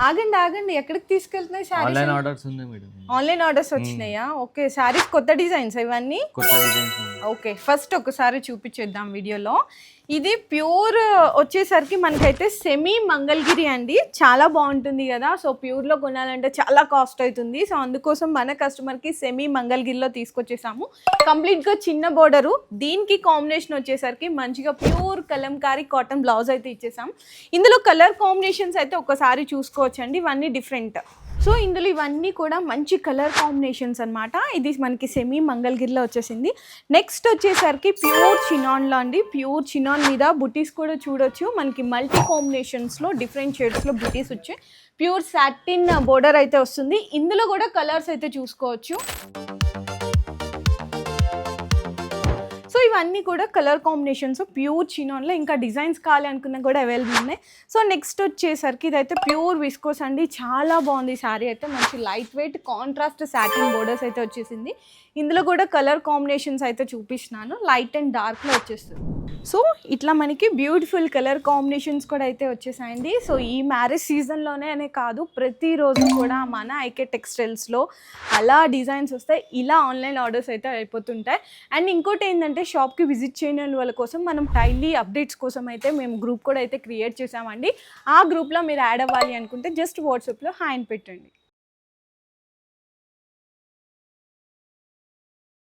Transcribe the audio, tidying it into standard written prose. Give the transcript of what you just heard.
ఆగండి ఆగండి, ఎక్కడికి తీసుకెళ్తున్నాయి శారీస్? ఆన్లైన్ ఆర్డర్స్ ఉన్నాయి మేడం. ఆన్లైన్ ఆర్డర్స్ వచ్చినాయా? ఓకే, శారీస్ కొత్త డిజైన్స్ ఇవన్నీ. కొత్త డిజైన్స్ ఉన్నాయి. ఓకే, ఫస్ట్ ఒకసారి చూపించేద్దాం వీడియోలో. ఇది ప్యూర్ వచ్చేసరికి మనకైతే సెమీ మంగళగిరి అండి, చాలా బాగుంటుంది కదా. సో ప్యూర్లో కొనాలంటే చాలా కాస్ట్ అవుతుంది. సో అందుకోసం మన కస్టమర్కి సెమీ మంగళగిరిలో తీసుకొచ్చేసాము. కంప్లీట్గా చిన్న బోర్డరు, దీనికి కాంబినేషన్ వచ్చేసరికి మంచిగా ప్యూర్ కలంకారీ కాటన్ బ్లౌజ్ అయితే ఇచ్చేసాం. ఇందులో కలర్ కాంబినేషన్స్ అయితే ఒకసారి చూసుకోవచ్చండి, ఇవన్నీ డిఫరెంట్. సో ఇందులో ఇవన్నీ కూడా మంచి కలర్ కాంబినేషన్స్ అనమాట. ఇది మనకి సెమీ మంగళగిరిలో వచ్చేసింది. నెక్స్ట్ వచ్చేసరికి ప్యూర్ చినాన్లో అండి, ప్యూర్ చినాన్ మీద బుటీస్ కూడా చూడొచ్చు. మనకి మల్టీ కాంబినేషన్స్లో డిఫరెంట్ షేడ్స్లో బుటీస్ వచ్చాయి. ప్యూర్ సాటిన్ బోర్డర్ అయితే వస్తుంది. ఇందులో కూడా కలర్స్ అయితే చూసుకోవచ్చు. సో ఇవన్నీ కూడా కలర్ కాంబినేషన్స్ ప్యూర్ చినాన్లో. ఇంకా డిజైన్స్ కావాలి అనుకున్నా కూడా అవైలబుల్ ఉన్నాయి. సో నెక్స్ట్ వచ్చేసరికి ఇదైతే ప్యూర్ విస్కోస్ అండి, చాలా బాగుంది శారీ అయితే. మంచి light weight contrast satin borders అయితే వచ్చేసింది. ఇందులో కూడా కలర్ కాంబినేషన్స్ అయితే చూపిస్తున్నాను, లైట్ అండ్ డార్క్లో వచ్చేస్తుంది. సో ఇట్లా మనకి బ్యూటిఫుల్ కలర్ కాంబినేషన్స్ కూడా అయితే వచ్చేసాయండి. సో ఈ మ్యారేజ్ సీజన్లోనే అనే కాదు, ప్రతిరోజు కూడా మన ఐకే టెక్స్టైల్స్లో అలా డిజైన్స్ వస్తాయి, ఇలా ఆన్లైన్ ఆర్డర్స్ అయితే అయిపోతుంటాయి. అండ్ ఇంకోటి ఏంటంటే, షాప్కి విజిట్ చేయని వాళ్ళ కోసం మనం డైలీ అప్డేట్స్ కోసం అయితే మేము గ్రూప్ కూడా అయితే క్రియేట్ చేసామండి. ఆ గ్రూప్లో మీరు యాడ్ అవ్వాలి అనుకుంటే జస్ట్ వాట్సాప్లో హాయ్ అని పెట్టండి.